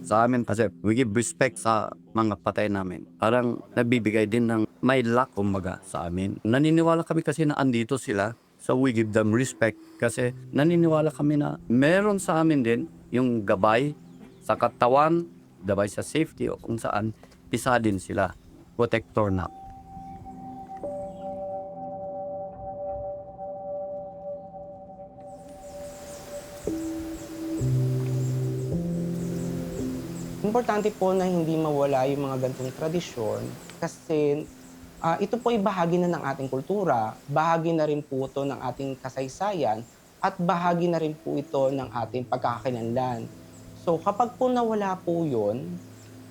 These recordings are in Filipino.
sa amin kasi we give respect sa mga patay namin. Parang nabibigay din ng may luck kumbaga sa amin. Naniniwala kami kasi na andito sila. So we give them respect kasi naniniwala kami na meron sa amin din yung gabay sa katawan, gabay sa safety o kung saan isa din sila. Protector na. Importante po na hindi mawala yung mga ganitong tradisyon kasi ito po ay bahagi na ng ating kultura, bahagi na rin po ito ng ating kasaysayan at bahagi na rin po ito ng ating pagkakakilanlan. So kapag po nawala po yun,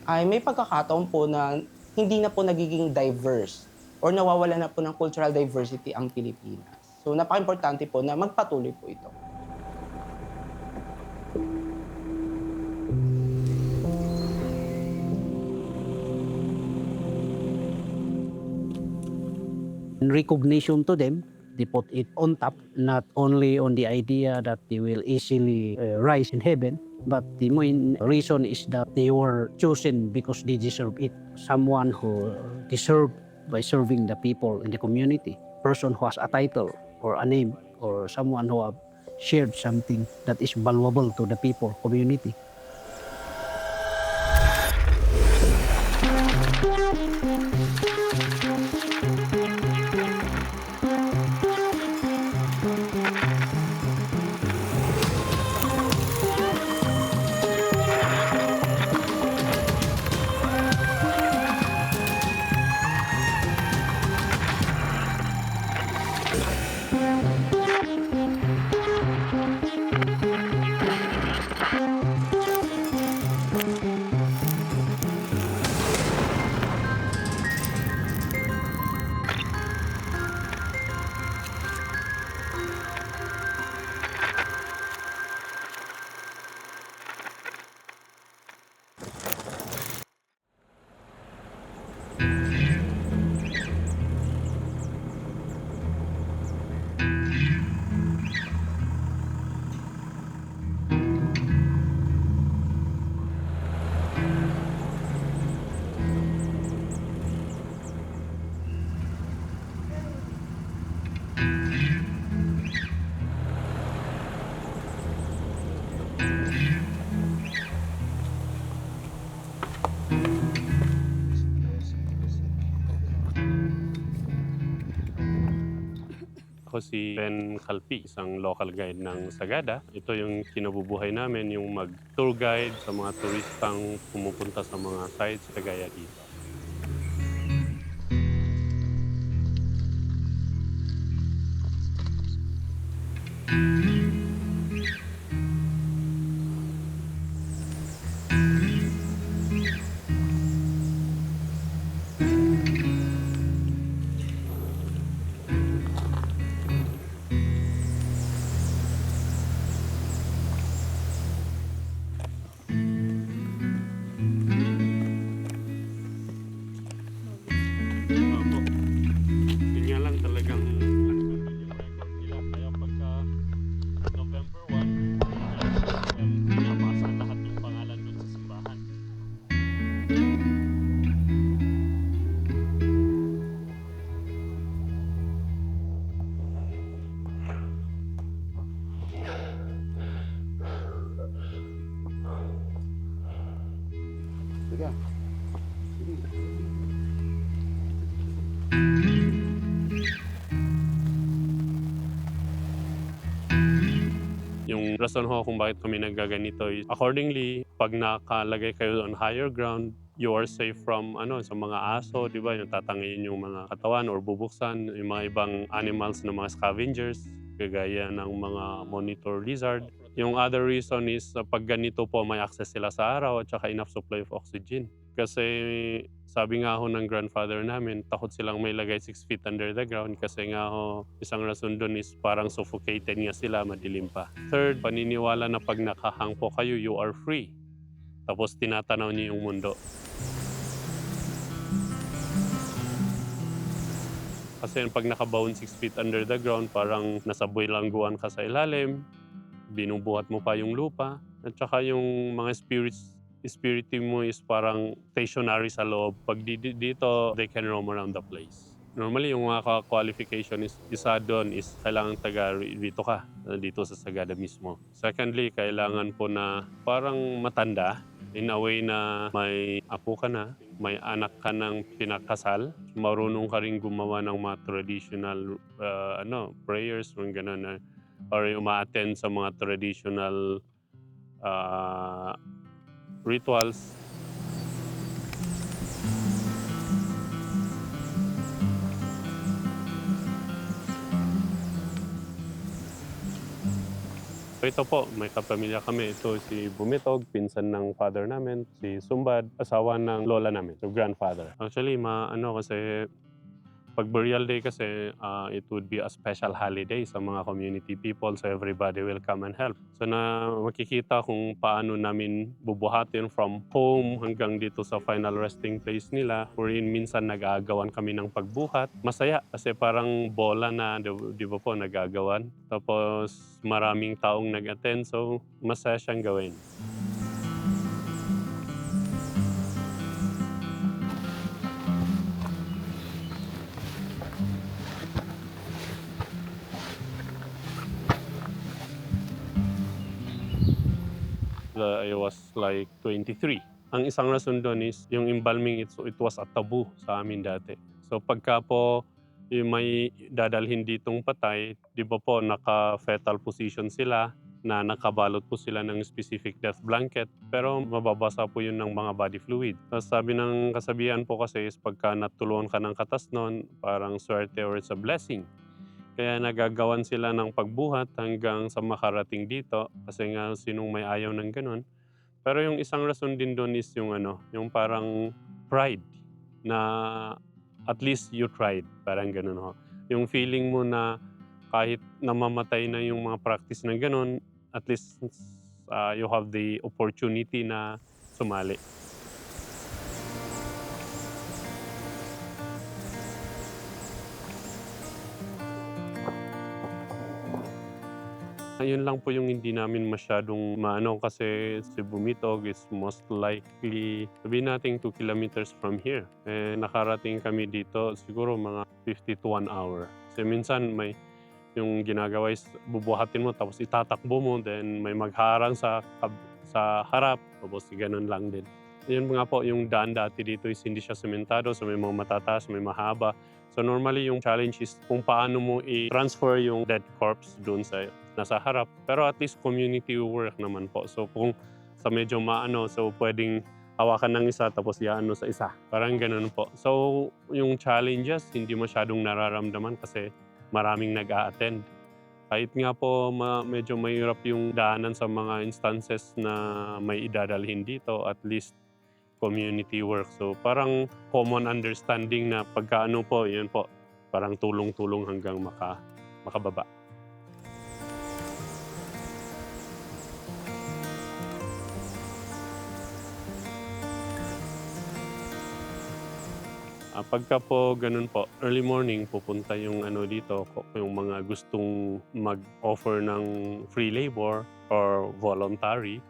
ay may pagkakataon po na hindi na po nagiging diverse or nawawala na po ng cultural diversity ang Pilipinas. So napaka-importante po na magpatuloy po ito. In recognition to them, they put it on top, not only on the idea that they will easily rise in heaven, but the main reason is that they were chosen because they deserve it. Someone who deserved by serving the people in the community, person who has a title or a name, or someone who have shared something that is valuable to the people, community. Ako si Ben Calpi, isang local guide ng Sagada. Ito yung kinabubuhay namin, yung mag-tour guide sa mga turistang pumupunta sa mga sites kagaya dito. Opo. Yun nga lang talagang yung record nila. Kaya pagka November 1, pinapasa lahat ng pangalan doon sa simbahan. Yung rason ho kung bakit kami naggaganito is accordingly, pag nakalagay kayo on higher ground, you are safe from sa mga aso, di ba? Yung tatangayin yung mga katawan or bubuksan, yung mga ibang animals na mga scavengers, kagaya ng mga monitor lizard. Yung other reason is pag ganito po may access sila sa araw at saka enough supply of oxygen. Kasi sabi nga ho ng grandfather namin, takot silang may lagay 6 feet under the ground kasi nga ho, isang rason doon is parang suffocated nga sila, madilim pa. Third, paniniwala na pag nakahang po kayo, you are free. Tapos tinatanaw niyo yung mundo. Kasi pag nakabound 6 feet under the ground, parang nasa buwilangguan ka sa ilalim, binubuhat mo pa yung lupa, at saka yung mga spirits spirit team mo is parang stationary sa loob. Pag dito, they can roam around the place. Normally, yung mga qualification is isa doon is kailangan taga dito ka, dito sa Sagada mismo. Secondly, kailangan po na parang matanda in a way na may apo ka na, may anak ka ng pinakasal, marunong ka rin gumawa ng mga traditional prayers, mga ganun, or uma-attend sa mga traditional uh, rituals. Ito po, may kapamilya kami. Ito si Bumitog, pinsan ng father namin. Si Sumbad, asawa ng lola namin, so grandfather. Actually, kasi pag burial day kasi, it would be a special holiday sa mga community people, so everybody will come and help. So makikita kung paano namin bubuhatin from home hanggang dito sa final resting place nila, wherein minsan nag-aagawan kami ng pagbuhat. Masaya kasi parang bola na, di ba po, nag-aagawan. Tapos maraming taong nag-attend, so masaya siyang gawin. I was like 23. Ang isang rason doon is yung embalming, it was a taboo sa amin dati. So pagka po yung may dadalhin ditong patay, di ba po naka-fetal position sila, na nakabalot po sila ng specific death blanket, pero mababasa po yun ng mga body fluid. Tapos sabi ng kasabihan po kasi is pagka natulungan ka ng katas nun, parang swerte or it's a blessing. Kaya nagagawan sila ng pagbuhat hanggang sa makarating dito kasi nga sinong may ayaw ng gano'n. Pero yung isang rason din do'n is yung parang pride na at least you tried, parang gano'n ho. Yung feeling mo na kahit namamatay na yung mga practice na gano'n, at least, you have the opportunity na sumali. Ayun lang po yung hindi namin masyadong maano kasi si Bumitog is most likely, sabihin natin 2 kilometers from here. Nakarating kami dito siguro mga 50 to 1 hour. Kasi minsan may yung ginagawa is bubuhatin mo tapos itatakbo mo, then may magharang sa harap, tapos ganun lang din. Yun nga po, yung daan dati dito is hindi siya sementado, so may mga matataas, may mahaba. So normally yung challenge is kung paano mo i-transfer yung dead corpse dun sa nasa harap. Pero at least community work naman po. So kung sa medyo so pwedeng hawakan ng isa tapos iaano sa isa. Parang ganun po. So yung challenges hindi masyadong nararamdaman kasi maraming nag-a-attend. Kahit nga po medyo mahirap yung daanan sa mga instances na may idadalhin dito, at least community work. So parang common understanding na pagkaano po, yun po, parang tulong-tulong hanggang makababa. Pagka po ganun po, early morning pupunta yung dito, yung mga gustong mag-offer ng free labor or voluntary,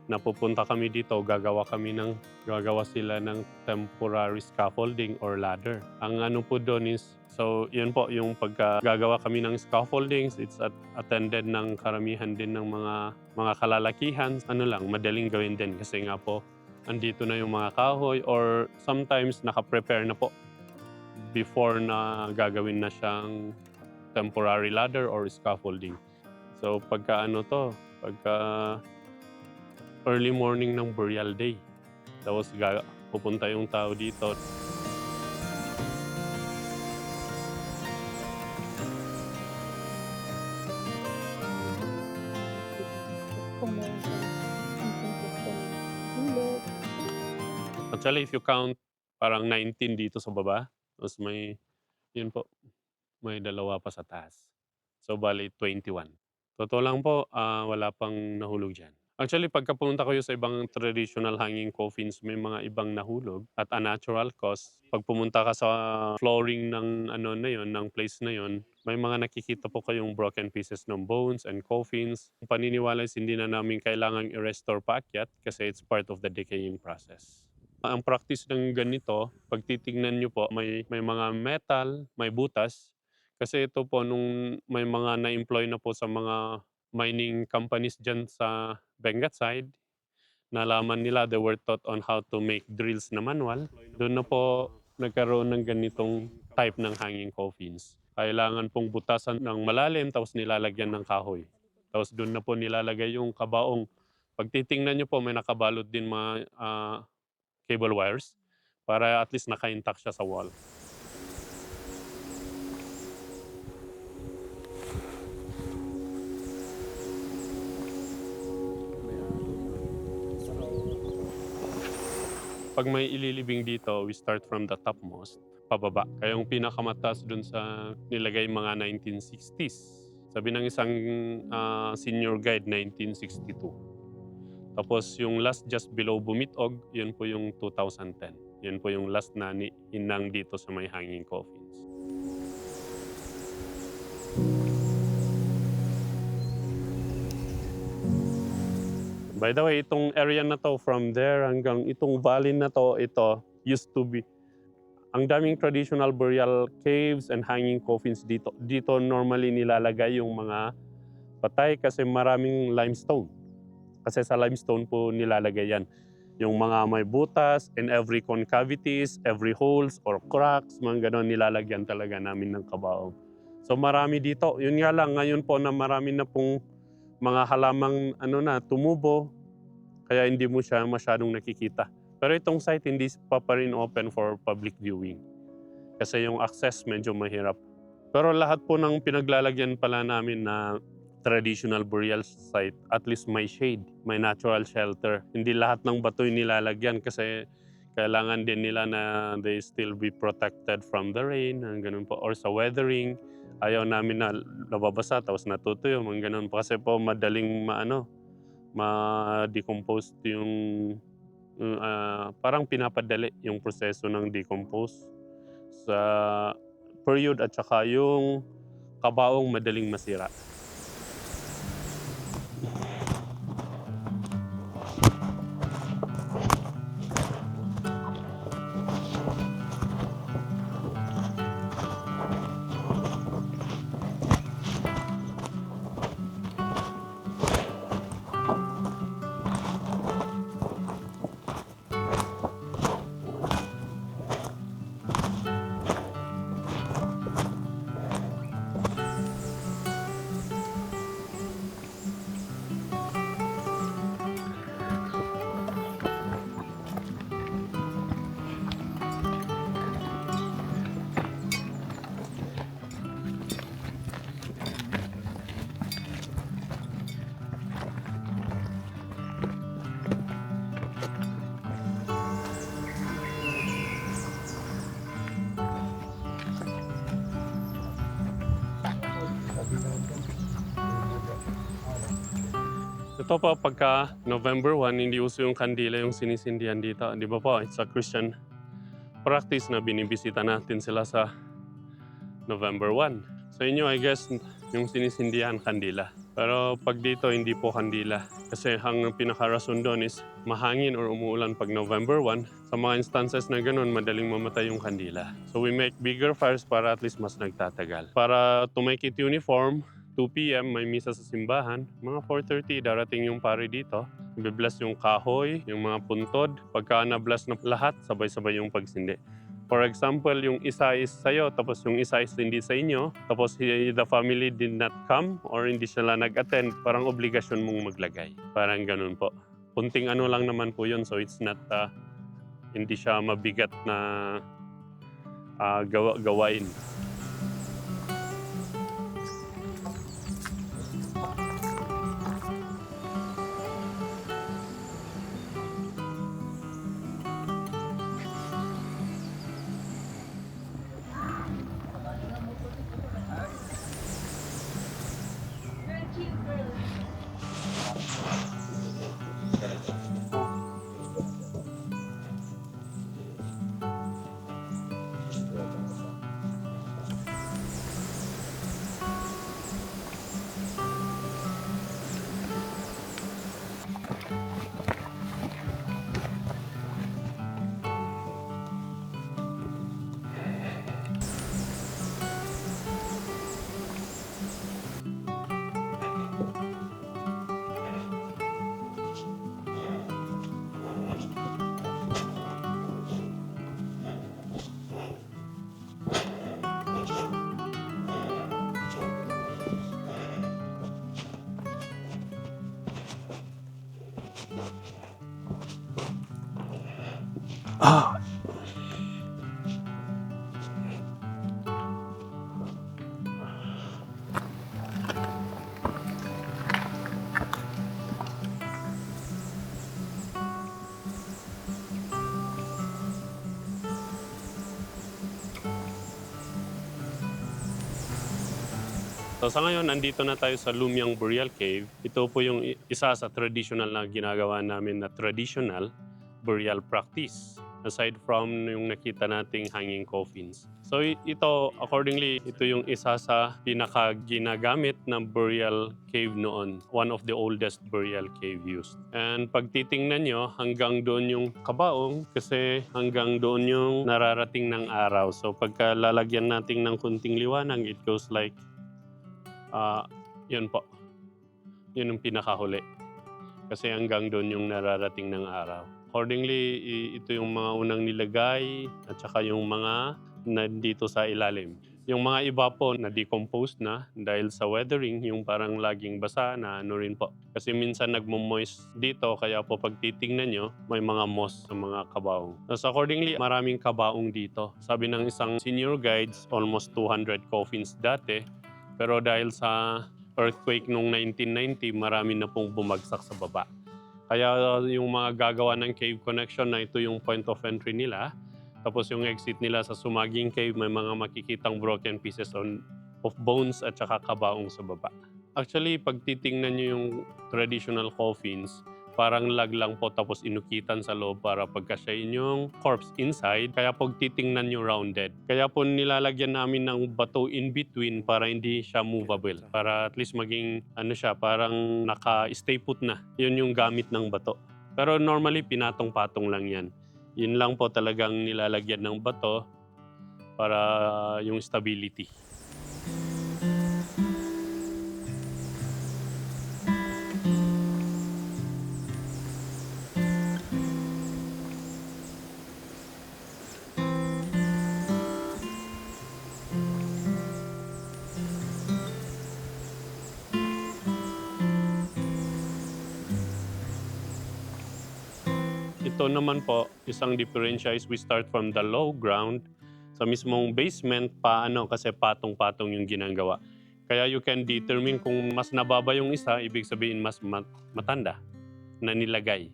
na pupunta kami dito, gagawa sila ng temporary scaffolding or ladder. Ang po doon is, so yun po, yung pagka gagawa kami ng scaffoldings, it's attended ng karamihan din ng mga kalalakihan. Madaling gawin din kasi nga po, andito na yung mga kahoy or sometimes naka-prepare na po before na gagawin na siyang temporary ladder or scaffolding. So pagka pagka early morning ng burial day, tapos pupunta yung tao dito. Actually, if you count, parang 19 dito sa baba, tapos yun po, may dalawa pa sa taas. So bali 21. Totoo lang po, wala pang nahulog diyan. Actually, pagka pumunta kayo sa ibang traditional hanging coffins, may mga ibang nahulog at unnatural cause. Pag pumunta ka sa flooring ng ano na yon, ng place na yon, may mga nakikita po kayong broken pieces ng bones and coffins. Ang paniniwala is hindi na namin kailangang i-restore paakyat kasi it's part of the decaying process. Ang practice ng ganito, pag titignan nyo po, may mga metal, may butas. Kasi ito po, nung may mga na-employ na po sa mga mining companies dyan sa Benguet side, nalaman nila, they were taught on how to make drills na manual. Doon na po nagkaroon ng ganitong type ng hanging coffins. Kailangan pong butasan ng malalim tapos nilalagyan ng kahoy. Tapos doon na po nilalagay yung kabaong. Pag titingnan nyo po, may nakabalot din mga cable wires para at least naka-intact siya sa wall. Pag may ililibing dito, we start from the topmost, pababa. Kaya yung pinakamataas dun sa nilagay mga 1960s. Sabi ng isang senior guide, 1962. Tapos yung last just below Bumitog, yun po yung 2010. Yun po yung last na inang dito sa may hanging coffins. By the way, itong area na to from there hanggang itong valley na to, ito used to be ang daming traditional burial caves and hanging coffins dito. Dito normally nilalagay yung mga patay kasi maraming limestone. Kasi sa limestone po nilalagay yan. Yung mga may butas in every concavities, every holes or cracks, mga ganon nilalagyan talaga namin ng kabaong. So marami dito. Yun nga lang, ngayon po na marami na pong mga halamang tumubo, kaya hindi mo siya masyadong nakikita. Pero itong site hindi pa rin open for public viewing kasi yung access medyo mahirap. Pero lahat po ng pinaglalagyan pala namin na traditional burial site, at least may shade, may natural shelter. Hindi lahat ng bato'y nilalagyan kasi kailangan din nila na they still be protected from the rain, ganun po, or sa weathering. Ayaw namin na nababasa tapos natutuyo, mga ganun po. Kasi po madaling ma-decompose yung parang pinapadali yung proseso ng decompose sa period at saka yung kabaong madaling masira. Ito po, pagka November 1, hindi uso yung kandila yung sinisindihan dito. Di ba po, it's a Christian practice na binibisita natin sila sa November 1. Sa inyo, I guess, yung sinisindihan kandila. Pero pag dito, hindi po kandila. Kasi ang pinakarason doon is mahangin or umuulan pag November 1. Sa mga instances na ganun, madaling mamatay yung kandila. So we make bigger fires para at least mas nagtatagal. Para to make it uniform, 2 p.m. may misa sa simbahan. Mga 4:30 darating yung pare dito. Ibibless yung kahoy, yung mga puntod. Pagka na-bless na lahat, sabay-sabay yung pagsindi. For example, yung isa is sa'yo, tapos yung isa is hindi sa inyo, tapos the family did not come or hindi sila nag-attend, parang obligasyon mong maglagay. Parang ganun po. Kunting ano lang naman po yun, so it's not, hindi siya mabigat na gawain. So sa ngayon, andito na tayo sa Lumiang Burial Cave. Ito po yung isa sa traditional na ginagawa namin na traditional burial practice. Aside from yung nakita nating hanging coffins. So ito, accordingly, ito yung isa sa pinaka-ginagamit na burial cave noon. One of the oldest burial cave used. And pag titingnan nyo, hanggang doon yung kabaong kasi hanggang doon yung nararating ng araw. So pagka lalagyan natin ng kunting liwanag, it goes like yun po. Yun yung pinakahuli. Kasi hanggang doon yung nararating ng araw. Accordingly, ito yung mga unang nilagay at saka yung mga nandito sa ilalim. Yung mga iba po na-decompose na dahil sa weathering, yung parang laging basa na ano rin po. Kasi minsan nagmo-moist dito, kaya po pag titingnan nyo, may mga moss sa mga kabaong. So accordingly, maraming kabaong dito. Sabi ng isang senior guides, almost 200 coffins dati. Pero dahil sa earthquake noong 1990, marami na pong bumagsak sa baba. Kaya yung mga gagawa ng cave connection na ito yung point of entry nila. Tapos yung exit nila sa Sumaging Cave, may mga makikitang broken pieces of bones at saka kabaong sa baba. Actually, pag titingnan nyo yung traditional coffins, parang lag lang po tapos inukitan sa loob para pagkasyain yung corpse inside. Kaya pag titingnan nyo rounded. Kaya po nilalagyan namin ng bato in between para hindi siya movable. Para at least maging parang naka-stay put na. Yun yung gamit ng bato. Pero normally pinatong-patong lang yan. Yun lang po talagang nilalagyan ng bato para yung stability. Ito naman po, isang diferensya is we start from the low ground. Sa mismong basement, kasi patong-patong yung ginagawa. Kaya you can determine kung mas nababa yung isa, ibig sabihin mas matanda na nilagay.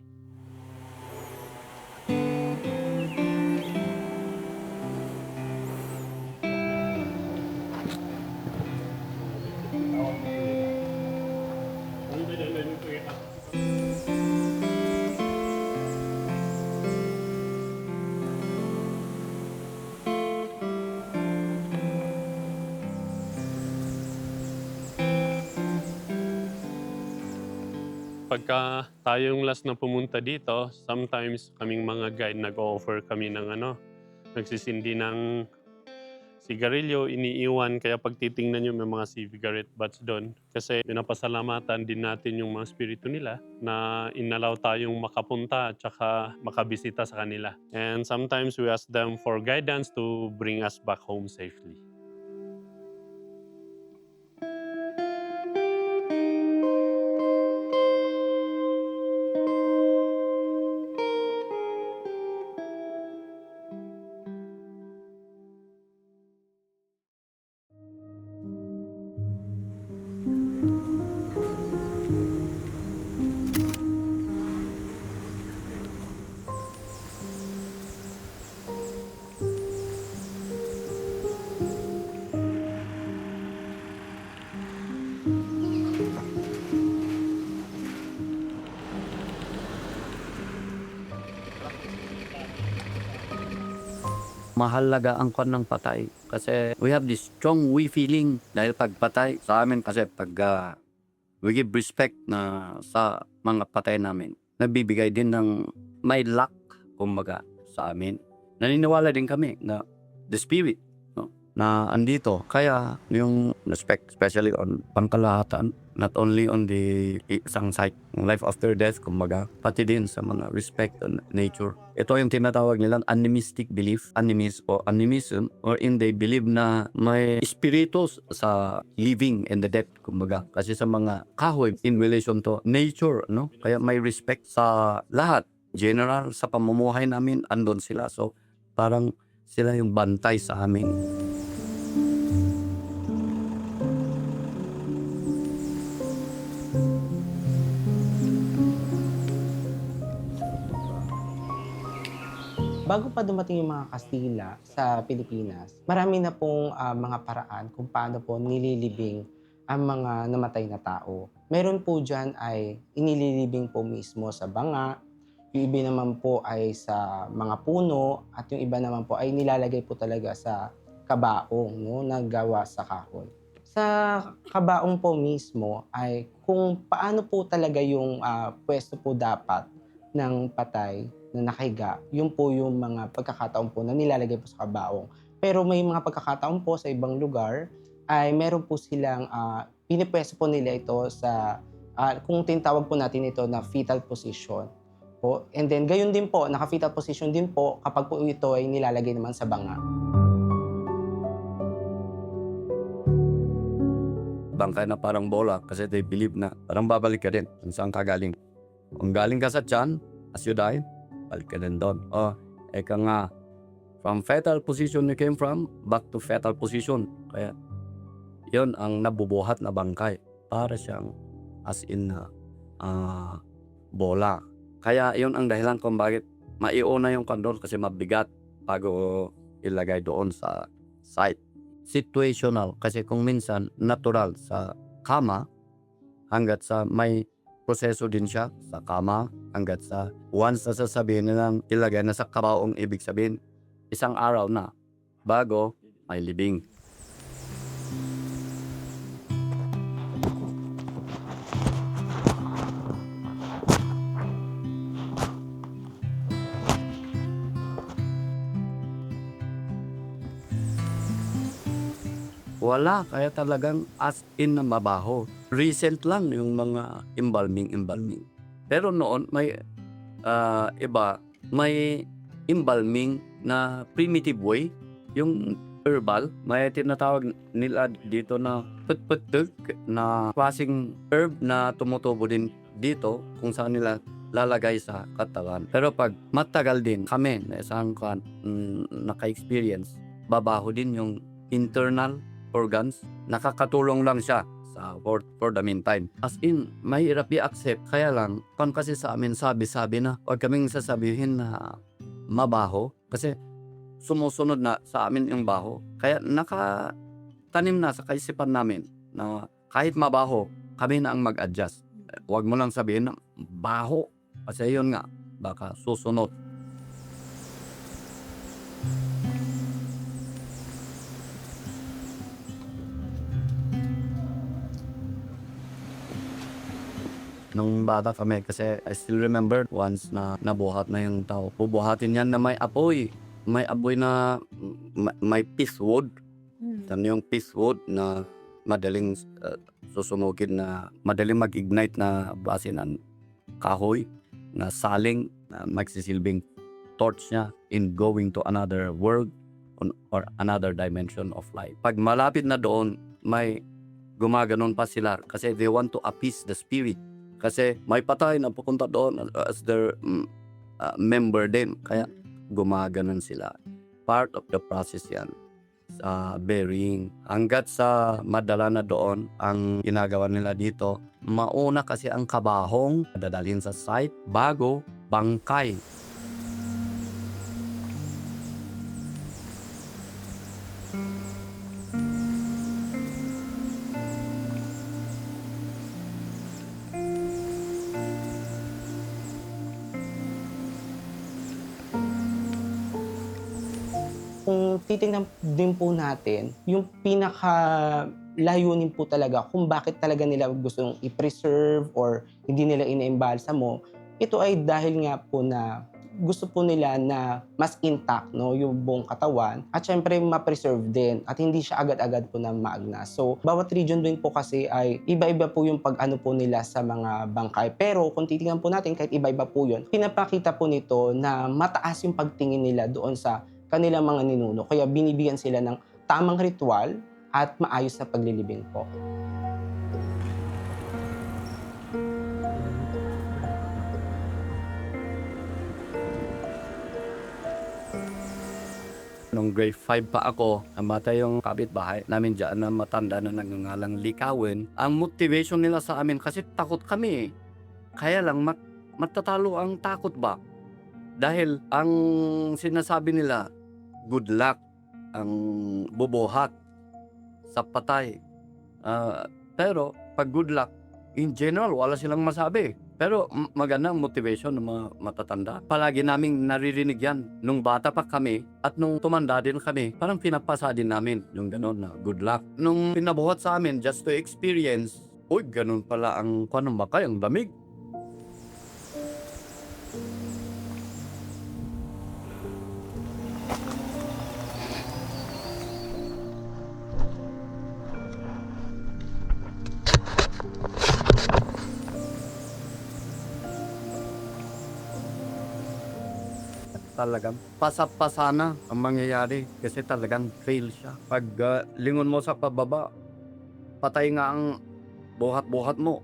Pagka tayong last na pumunta dito, sometimes kaming mga guide nag-o-offer kami ng nagsisindi ng sigarilyo, iniiwan. Kaya pag titingnan nyo, may mga cigarette butts doon. Kasi pinapasalamatan din natin yung mga spirito nila na inalaw tayong makapunta at saka makabisita sa kanila. And sometimes we ask them for guidance to bring us back home safely. Mahalaga ang kwan ng patay. Kasi we have this strong feeling dahil pag patay sa amin kasi pag we give respect na sa mga patay namin, nabibigay din ng may luck kumbaga sa amin. Naniniwala din kami na the spirit na andito. Kaya yung respect, especially on pangkalahatan, not only on the isang side, life after death, kumbaga, pati din sa mga respect on nature. Ito yung tinatawag nilang animistic belief, animism, or in they believe na may spiritus sa living and the dead, kumbaga. Kasi sa mga kahoy in relation to nature, no? Kaya may respect sa lahat general sa pamumuhay namin, andon sila. So, parang sila yung bantay sa amin. Bago pa dumating yung mga Kastila sa Pilipinas, marami na pong mga paraan kung paano po nililibing ang mga namatay na tao. Meron po dyan ay inililibing po mismo sa banga, yung iba naman po ay sa mga puno, at yung iba naman po ay nilalagay po talaga sa kabaong, no, na gawa sa kahoy. Sa kabaong po mismo ay kung paano po talaga yung pwesto po dapat ng patay na nakahiga, yun po yung mga pagkakataon po na nilalagay po sa kabaong. Pero may mga pagkakataon po sa ibang lugar ay meron po silang pinipwesto po nila ito sa kung tinatawag po natin ito na fetal position po. And then gayon din po, naka-fetal position din po kapag po ito ay nilalagay naman sa banga. Bangkay na parang bola kasi they believe na parang babalik ka din kung saan ka galing. Kung galing ka sa tiyan, as you die, balik ka din doon. Eka nga, from fetal position you came from, back to fetal position. Kaya, yon ang nabubuhat na bangkay. Para siyang as in na bola. Kaya, yon ang dahilan kung bakit maiuna yung kandol kasi mabigat bago ilagay doon sa site. Situational kasi kung minsan natural sa kama hanggat sa may proseso din siya sa kama hanggat sa once na sasabihin nilang ilagay na sa kabaong, ibig sabihin isang araw na bago may libing. Wala, kaya talagang as in na mabaho. Recent lang yung mga embalming. Pero noon may iba, may embalming na primitive way, yung herbal, may tinatawag nila dito na putputug na klaseng herb na tumutubo din dito kung saan nila lalagay sa katawan. Pero pag matagal din kami na isang naka-experience, babaho din yung internal organs, nakakatulong lang siya sa for the meantime. As in, mahirap i-accept. Kaya lang, kasi sa amin sabi-sabi na, huwag kaming sasabihin na mabaho kasi sumusunod na sa amin yung baho. Kaya nakatanim na sa kaisipan namin na kahit mabaho, kami na ang mag-adjust. Huwag mo lang sabihin na baho kasi yun nga, baka susunod. Nung bata kami kasi I still remember once na nabuhat na yung tao. Bubuhatin yan na may apoy. May apoy na may piece wood. Ano yung piece wood na madaling susumugin na madaling mag-ignite na base ng kahoy na saling na magsisilbing torch niya in going to another world or another dimension of life. Pag malapit na doon, may gumaganon pa sila kasi they want to appease the spirit. Kasi may patay na pupunta doon as their member din. Kaya gumaganon sila. Part of the process yan sa burying. Hanggat sa madala na doon, ang ginagawa nila dito, mauna kasi ang kabahong dadalhin sa site bago bangkay. Kung titingnan din po natin, yung pinaka-layunin po talaga kung bakit talaga nila gustong i-preserve or hindi nila inaimbalsamo, ito ay dahil nga po na gusto po nila na mas intact, no, yung buong katawan at syempre ma-preserve din at hindi siya agad-agad po na maagnas. So, bawat region din po kasi ay iba-iba po yung pag-ano po nila sa mga bangkay. Pero kung titingnan po natin, kahit iba-iba po yun, pinapakita po nito na mataas yung pagtingin nila doon sa kanilang mga ninuno. Kaya binibigyan sila ng tamang ritual at maayos na paglilibing po. Nung grade 5 pa ako, namatay yung kapitbahay namin dyan na matanda na nangangalang Likawin. Ang motivation nila sa amin kasi takot kami. Kaya lang matatalo ang takot ba? Dahil ang sinasabi nila, good luck ang bubuhat sa patay. Pero pag good luck, in general, wala silang masabi. Pero magandang motivation ng mga matatanda. Palagi naming naririnig yan nung bata pa kami at nung tumanda din kami. Parang pinapasa din namin yung gano'n na good luck. Nung pinabuhat sa amin just to experience, uy, ganun pala ang kanong bakay, ang damig. Talagang pasap-pasana ang mangyayari kasi talagang fail siya. Pag lingon mo sa pababa, patay nga ang buhat-buhat mo.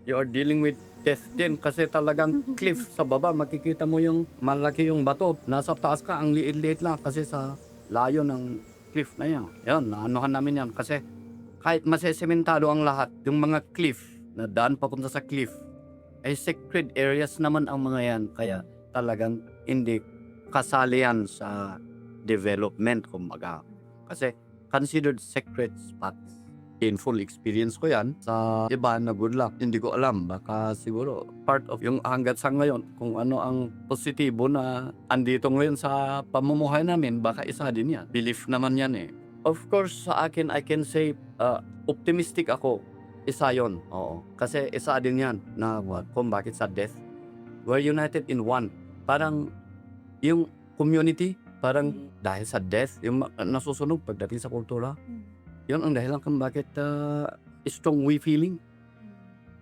You are dealing with death din kasi talagang cliff sa baba. Makikita mo yung malaki yung bato. Nasa taas ka, ang liit-liit lang kasi sa layo ng cliff na yan. Yan, naanuhan namin yan kasi kahit masesementado ang lahat, yung mga cliff na daan papunta sa cliff, ay sacred areas naman ang mga yan. Kaya talagang hindi kasali yan sa development, kumbaga. Kasi considered sacred spots. Painful experience ko yan sa iba na good luck. Hindi ko alam, baka siguro part of yung hanggat sa ngayon, kung ano ang positibo na andito ngayon sa pamumuhay namin, baka isa din yan. Belief naman yan eh. Of course, sa akin, I can say, optimistic ako. Isa yun, oo. Kasi isa din yan na kung bakit sa death. We're united in one. Parang yung community, parang dahil sa death, yung nasusunog pagdating sa kultura, yun ang dahilan kung bakit strong we feeling.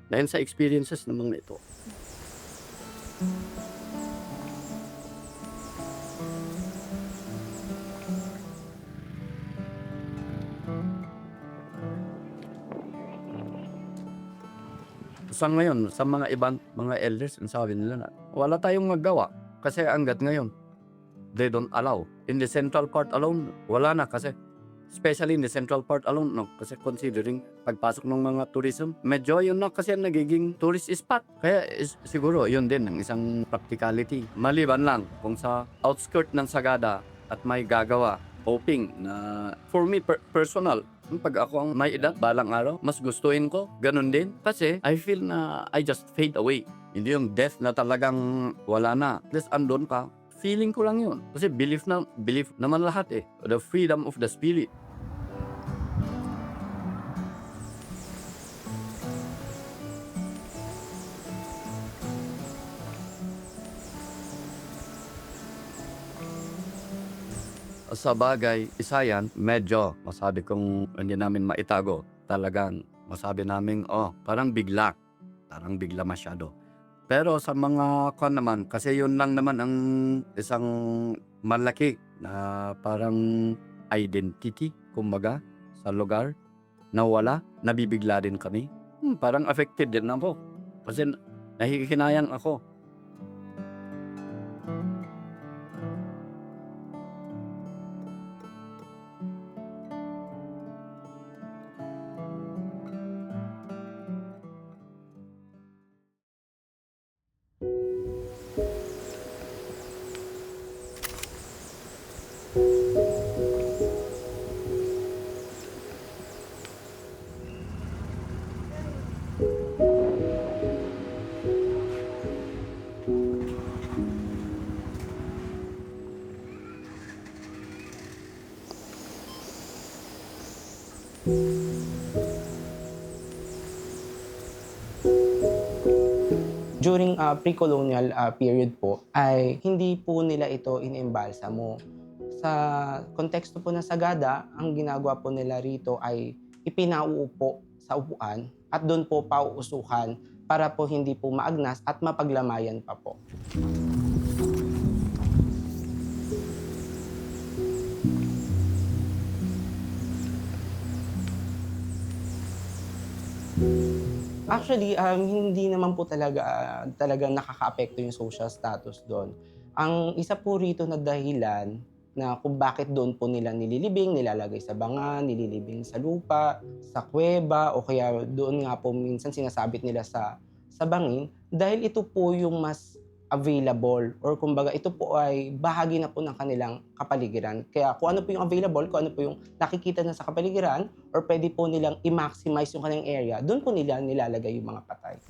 Dahil sa experiences ng mga ito. Sa ngayon, sa mga ibang mga elders, ang sabi nila na wala tayong magawa. Kasi hanggat ngayon, they don't allow. In the central part alone, wala na kasi especially in the central part alone, no? Kasi considering pagpasok ng mga tourism, medyo yun na kasi nagiging tourist spot. Kaya siguro yun din ang isang practicality. Maliban lang kung sa outskirt ng Sagada at may gagawa, hoping na for me personal, pag ako ang may edad, balang araw, mas gustuin ko, ganun din. Kasi I feel na I just fade away. Hindi yung death na talagang wala na. At least andun ka. Feeling ko lang yun. Kasi belief naman lahat eh. The freedom of the spirit. Sa bagay, isa yan, medyo masabi kong hindi namin maitago. Talagang masabi namin, parang bigla. Parang bigla masyado. Pero sa mga naman, kasi yun lang naman ang isang malaki na parang identity, kumbaga, sa lugar na wala, nabibigla din kami. Parang affected din ako. Kasi nahihinayang ako. During pre-colonial period po, ay hindi po nila ito inimbalsamo. Sa konteksto po ng Sagada, ang ginagawa po nila rito ay ipinauupo sa upuan at doon po pauusuhan para po hindi po maagnas at mapaglamayan pa po. Actually, hindi naman po talagang nakakaapekto yung social status doon. Ang isa po rito na dahilan na kung bakit doon po nila nililibing, nilalagay sa banga, nililibing sa lupa, sa kuweba, o kaya doon nga po minsan sinasabit nila sa bangin, dahil ito po yung mas available, or kumbaga ito po ay bahagi na po ng kanilang kapaligiran. Kaya kung ano po yung available, kung ano po yung nakikita na sa kapaligiran, or pwede po nilang i-maximize yung kanilang area, doon po nila nilalagay yung mga patay.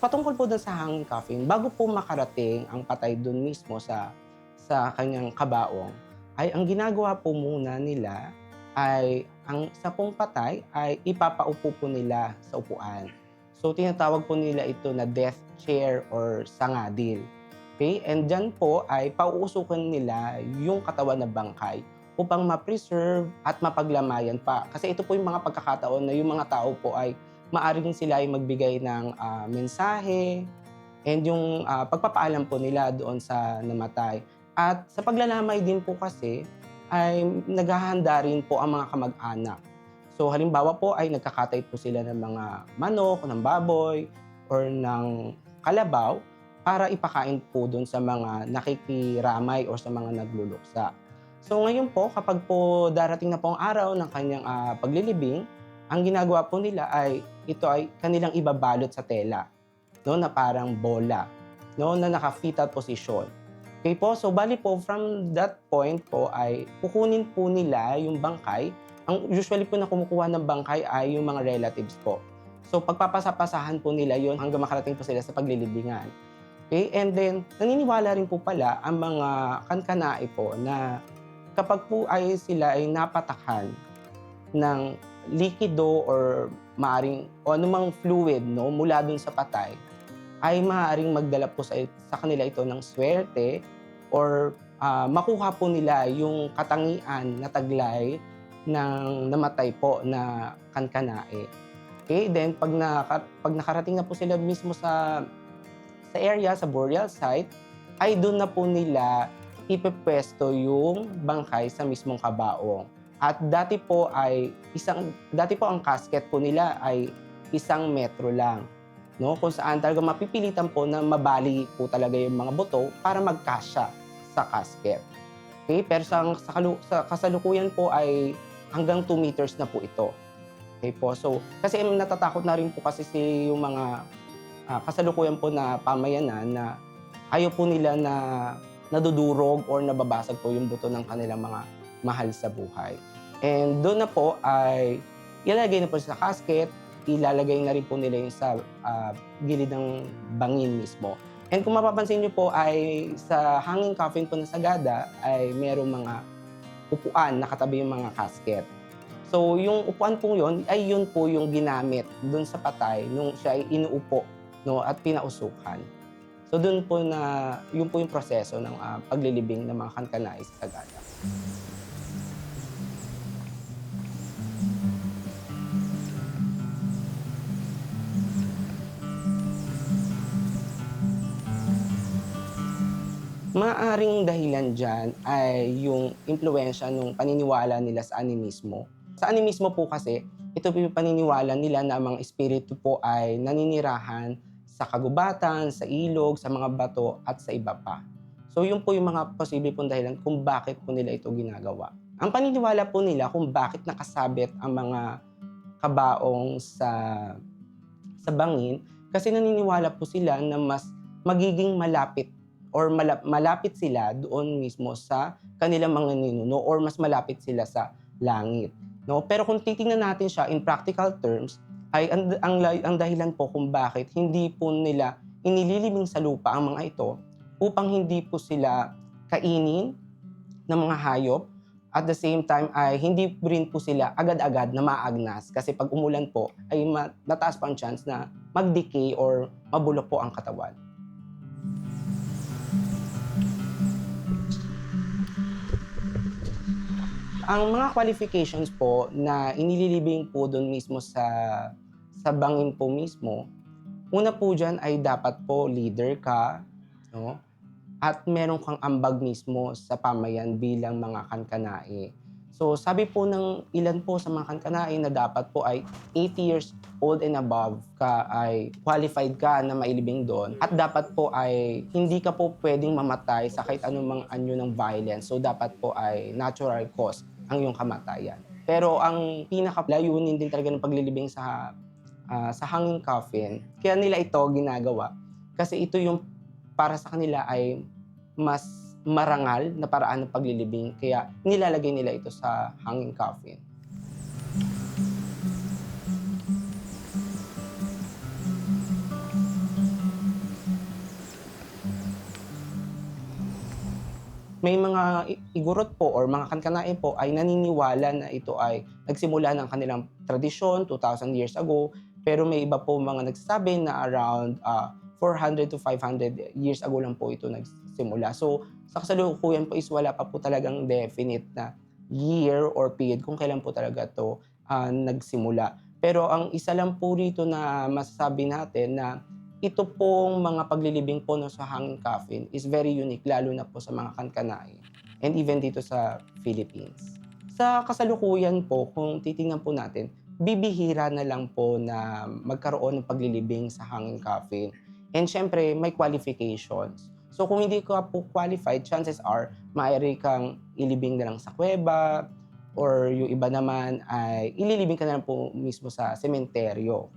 Patungkol po dun sa hanging coffin, bago po makarating ang patay dun mismo sa kanyang kabaong, ay ang ginagawa po muna nila ay ang isa pong patay ay ipapaupo po nila sa upuan. So tinatawag po nila ito na death chair or sangadil. Okay? And dyan po ay pauusukan nila yung katawan na bangkay upang ma-preserve at mapaglamayan pa. Kasi ito po yung mga pagkakataon na yung mga tao po ay maaring sila ay magbigay ng mensahe and yung pagpapaalam po nila doon sa namatay. At sa paglalamay din po kasi ay naghahanda rin po ang mga kamag-anak. So halimbawa po ay nagkakatay po sila ng mga manok, ng baboy, or ng kalabaw para ipakain po doon sa mga nakikiramay o sa mga nagluluksa. So ngayon po, kapag po darating na po ang araw ng kanyang paglilibing, ang ginagawa po nila ay ito ay kanilang ibabalot sa tela, no, na parang bola, no, na naka-fetal position. Okay po, so bali po from that point po ay kukunin po nila yung bangkay. Ang usually po na kumukuha ng bangkay ay yung mga relatives po. So pagpapasapasahan po nila yon hanggang makarating po sila sa paglilibingan. Okay, and then naniniwala rin po pala ang mga kankanae po na kapag po ay sila ay napatakan ng likido or maaring o anumang fluid, no, mula dun sa patay, ay maaaring magdala po sa kanila ito ng swerte, or makuha po nila yung katangian na taglay ng namatay po na kankanae. Okay, then pag nakarating na po sila mismo sa area, sa burial site, ay doon na po nila ipepwesto yung bangkay sa mismong kabaong. At dati po ang casket po nila ay 1 metro lang, no? Kung saan talaga mapipilitan po na mabali po talaga yung mga buto para magkasya sa casket. Okay? Pero sa kasalukuyan po ay hanggang 2 meters na po ito. Okay po. So, kasi natatakot na rin po kasi yung mga kasalukuyan po na pamayanan na ayaw po nila na nadudurog or nababasag po yung buto ng kanilang mga mahal sa buhay. And doon na po ay ilalagay na po sa casket, ilalagay na rin po nila yung sa gilid ng bangin mismo. And kung mapapansin niyo po ay sa hanging coffin po na Sagada ay merong mga upuan nakatabi yung mga casket. So yung upuan po yun ay yun po yung ginamit doon sa patay nung siya ay inuupo, no, at pinausukan. So doon po yun po yung proseso ng paglilibing ng mga kankanae sa Sagada. Maaring dahilan dyan ay yung impluwensya ng paniniwala nila sa animismo. Sa animismo po kasi, ito po yung paniniwala nila na ang mga espiritu po ay naninirahan sa kagubatan, sa ilog, sa mga bato at sa iba pa. So yun po yung mga posible pong dahilan kung bakit po nila ito ginagawa. Ang paniniwala po nila kung bakit nakasabit ang mga kabaong sa bangin, kasi naniniwala po sila na mas magiging malapit or malapit sila doon mismo sa kanilang mga ninuno, or mas malapit sila sa langit, no? Pero kung titingnan natin siya in practical terms, ay ang dahilan po kung bakit hindi po nila inililibing sa lupa ang mga ito upang hindi po sila kainin ng mga hayop, at the same time ay hindi rin po sila agad-agad na maagnas, kasi pag umulan po ay mataas pa ang chance na mag-decay or mabulok po ang katawan. Ang mga qualifications po na inililibing po doon mismo sa bangin po mismo, una po dyan ay dapat po leader ka, no? At meron kang ambag mismo sa pamayan bilang mga kankanae. So sabi po ng ilan po sa mga Kankanaey na dapat po ay 80 years old and above ka ay qualified ka na mailibing doon. At dapat po ay hindi ka po pwedeng mamatay sa kahit anumang anyo ng violence. So dapat po ay natural cause ang iyong kamatayan. Pero ang pinakalayunin din talaga ng paglilibing sa hanging coffin, kaya nila ito ginagawa. Kasi ito yung para sa kanila ay mas marangal na paraan ng paglilibing. Kaya nilalagay nila ito sa hanging coffin. May mga igurot po or mga Kankanaey po ay naniniwala na ito ay nagsimula ng kanilang tradisyon 2,000 years ago. Pero may iba po mga nagsasabi na around 400 to 500 years ago lang po ito nagsimula. So sa kasalukuyan po is wala pa po talagang definite na year or period kung kailan po talaga ito nagsimula. Pero ang isa lang po rito na masasabi natin na ito pong mga paglilibing po sa hanging coffin is very unique, lalo na po sa mga Kankanaey and even dito sa Philippines. Sa kasalukuyan po, kung titingnan po natin, bibihira na lang po na magkaroon ng paglilibing sa hanging coffin. And syempre, may qualifications. So kung hindi ka po qualified, chances are, maaari kang ilibing na lang sa kuweba, or yung iba naman ay ililibing ka na lang po mismo sa sementeryo.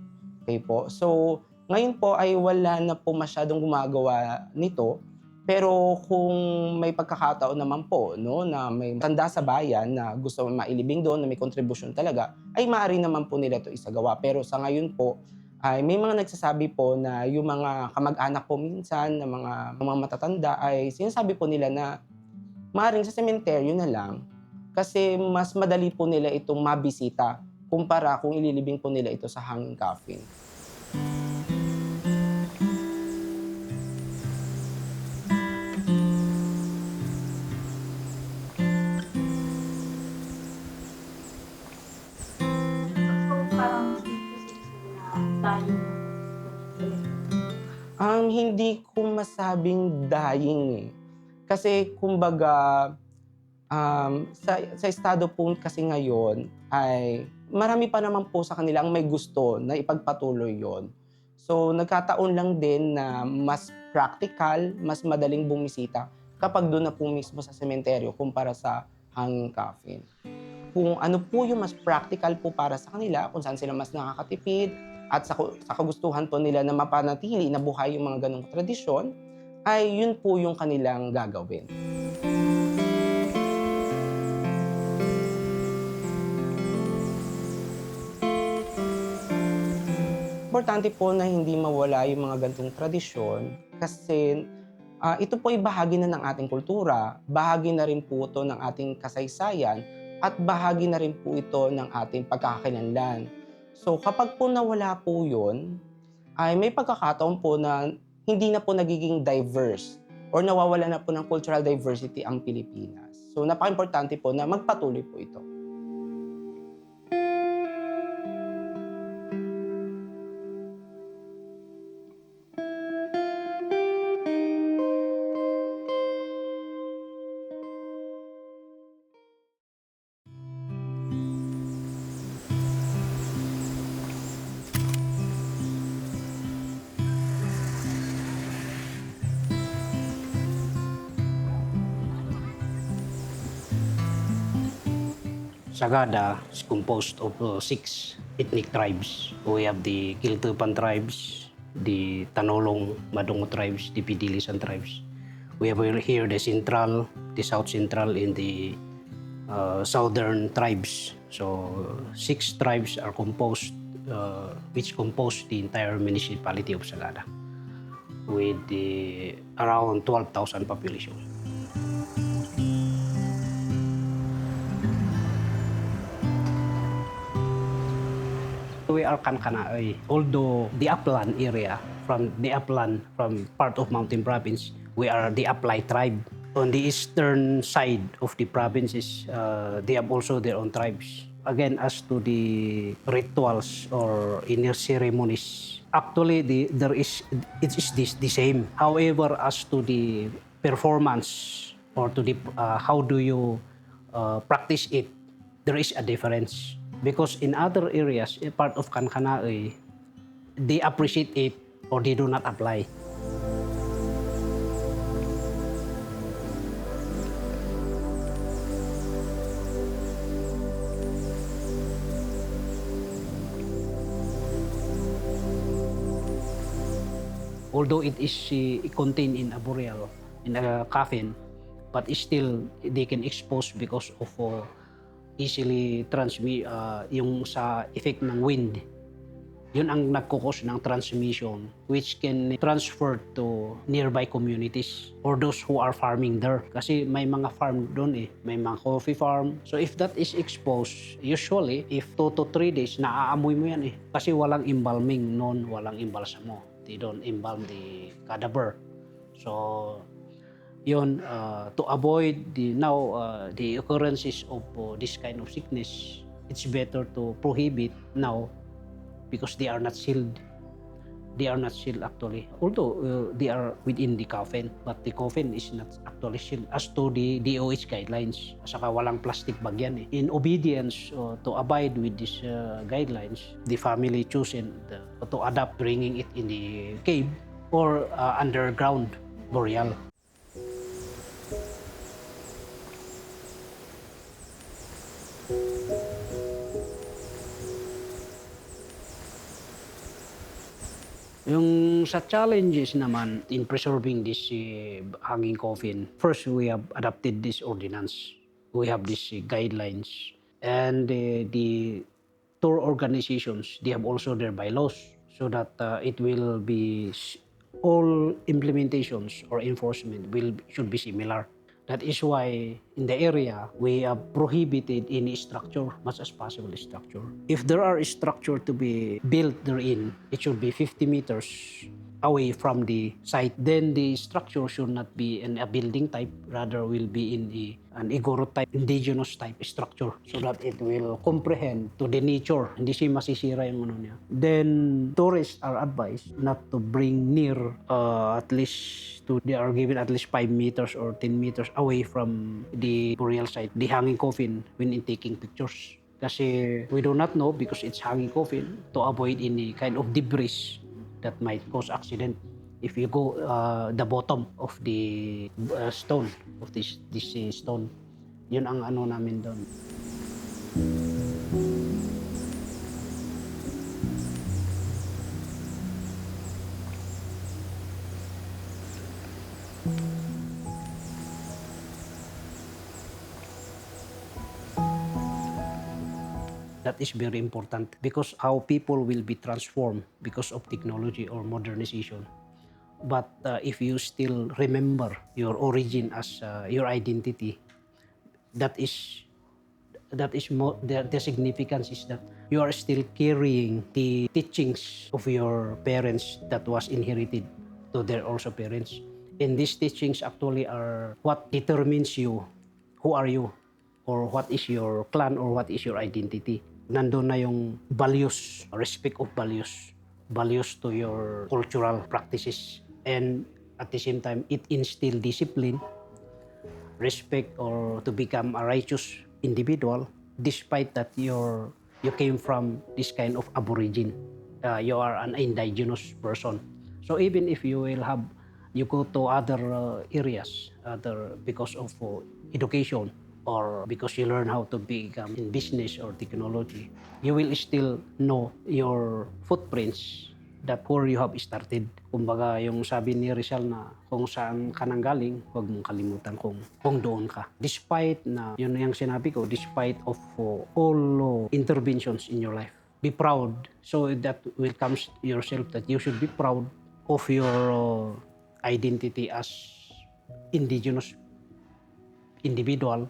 Okay po? So, ngayon po ay wala na po masyadong gumagawa nito. Pero kung may pagkakataon naman po, no, na may tanda sa bayan na gusto mailibing doon, na may contribution talaga, ay maaari naman po nila ito isagawa. Pero sa ngayon po, ay may mga nagsasabi po na yung mga kamag-anak po minsan, na mga matatanda, ay sinasabi po nila na maaaring sa sementeryo na lang kasi mas madali po nila itong mabisita kumpara kung ililibing po nila ito sa hanging coffin. Hindi ko masabing dying eh. Kasi kumbaga, sa estado po kasi ngayon ay marami pa naman po sa kanila ang may gusto na ipagpatuloy yon. So nagkataon lang din na mas practical, mas madaling bumisita kapag doon na po mismo sa sementeryo kumpara sa hanging coffin. Kung ano po yung mas practical po para sa kanila, kung saan sila mas nakakatipid, at sa kagustuhan po nila na mapanatili na buhay yung mga ganong tradisyon, ay yun po yung kanilang gagawin. Importante po na hindi mawala yung mga ganitong tradisyon kasi ito po ay bahagi na ng ating kultura, bahagi na rin po ito ng ating kasaysayan, at bahagi na rin po ito ng ating pagkakakilanlan. So kapag po nawala po yun, ay may pagkakataon po na hindi na po nagiging diverse or nawawala na po ng cultural diversity ang Pilipinas. So napaka-importante po na magpatuloy po ito. Sagada is composed of 6 ethnic tribes. We have the Kiltupan tribes, the Tanolong, Madongo tribes, the Pidilisan tribes. We have here the Central, the South Central, and the Southern tribes. So 6 tribes are composed, which compose the entire municipality of Sagada, with around 12,000 population. We are Kankanaey. Although the upland area, from part of Mountain Province, we are the Aplay tribe. On the eastern side of the provinces, they have also their own tribes. Again, as to the rituals or inner ceremonies, actually it is the same. However, as to the performance or to the how do you practice it, there is a difference. Because in other areas, part of Kankanaey, they appreciate it or they do not apply. Although it is contained in a burial, in a coffin, but still they can expose because of easily transmit yung sa effect ng wind. Yun ang nagkukos ng transmission which can transfer to nearby communities or those who are farming there. Kasi may mga farm doon may mga coffee farm. So if that is exposed, usually if 2 to 3 days, naaamoy mo yan Kasi walang embalming noon, walang embalsamo. They don't embalm the cadaver. So yun, to avoid the occurrences of this kind of sickness, it's better to prohibit now because they are not sealed. They are not sealed actually. Although they are within the coffin, but the coffin is not actually sealed as to the DOH guidelines. Saka walang plastic bag yan In obedience to abide with these guidelines, the family chosen to adapt bringing it in the cave or underground burial. Yung sa challenges naman in preserving this hanging coffin, first we have adopted this ordinance. We have these guidelines. And the tour organizations, they have also their bylaws so that it will be all implementations or enforcement should be similar. That is why in the area, we have prohibited any structure, much as possible structure. If there are structure to be built therein, it should be 50 meters away from the site. Then the structure should not be in a building type, rather will be in an Igorot type, indigenous type structure so that it will comprehend to the nature. Hindi siya masisira yung niya. Then tourists are advised not to bring near they are given at least 5 meters or 10 meters away from the burial site, the hanging coffin when in taking pictures. Kasi we do not know because it's hanging coffin to avoid any kind of debris that might cause accident. If you go the bottom of the stone, of this stone, yun ang namin doon. That is very important because how people will be transformed because of technology or modernization. But if you still remember your origin as your identity, the significance is that you are still carrying the teachings of your parents that was inherited to their also parents. And these teachings actually are what determines you, who are you, or what is your clan or what is your identity. Nandun na yung values, respect of values to your cultural practices. And at the same time, it instills discipline, respect, or to become a righteous individual, despite that you came from this kind of aborigine. You are an indigenous person. So even if you go to other areas, because of education, or because you learn how to become in business or technology, you will still know your footprints that where you have started. Kumbaga, yung sabi ni Rizal na kung saan ka nanggaling, huwag mong kalimutan kung doon ka. Despite na, yun yung sinabi ko, despite of all interventions in your life, be proud. So that will come yourself that you should be proud of your identity as indigenous individual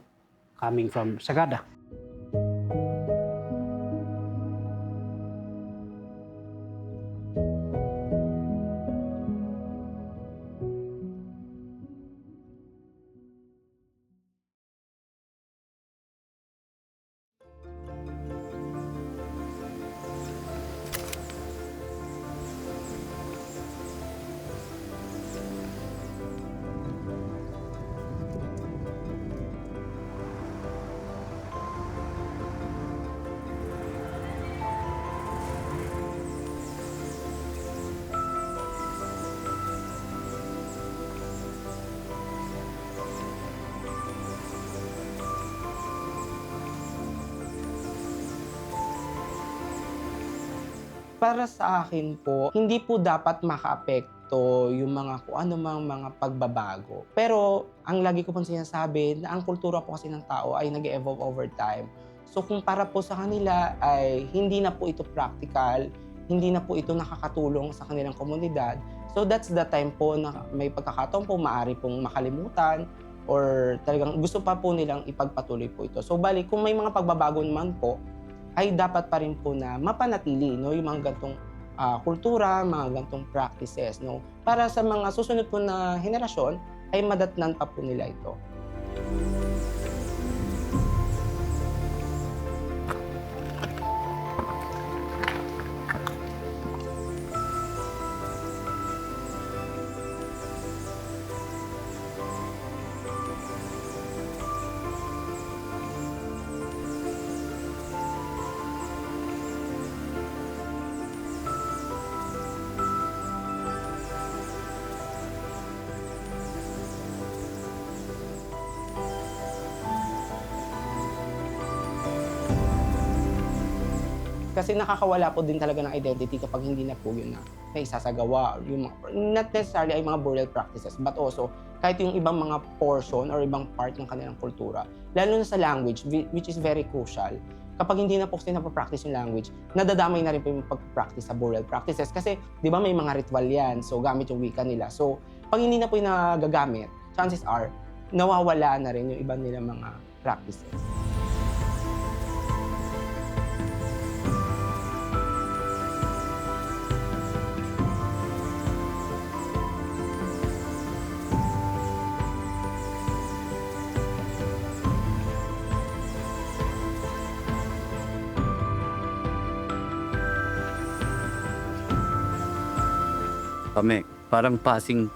coming from Sagada. Para sa akin po, hindi po dapat makaapekto yung mga kung ano mang mga pagbabago. Pero ang lagi ko pong sinasabi na ang kultura po kasi ng tao ay nag-evolve over time. So kung para po sa kanila ay hindi na po ito practical, hindi na po ito nakakatulong sa kanilang komunidad, so that's the time po na may pagkakataon po maaari pong makalimutan or talagang gusto pa po nilang ipagpatuloy po ito. So bali, kung may mga pagbabago naman po, ay dapat pa rin po na mapanatili, no, yung mga gantong kultura, mga gantong practices, no, para sa mga susunod po na henerasyon ay madatnan pa po nila ito. Kasi nakakawala po din talaga ng identity kapag hindi na po yun na naisasagawa. Yung not necessarily ay mga burial practices, but also kahit yung ibang mga portion or ibang part ng kanilang kultura. Lalo na sa language, which is very crucial. Kapag hindi na po kasi napapractice yung language, nadadamay na rin po yung pag-practice sa burial practices. Kasi di ba may mga ritual yan, so gamit yung wika nila. So pag hindi na po yung nagagamit, chances are, nawawala na rin yung iba nilang mga practices. Kami, parang passing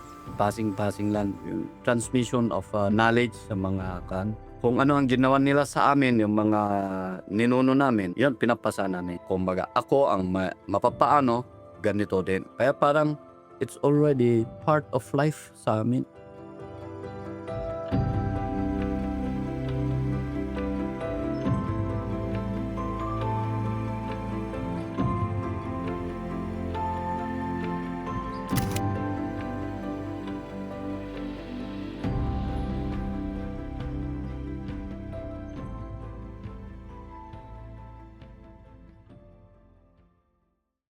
lang. Yung transmission of knowledge sa mga kan. Kung ano ang ginawa nila sa amin, yung mga ninuno namin, yun, pinapasa namin. Kumbaga, ako ang mapapaano, ganito din. Kaya parang, it's already part of life sa amin.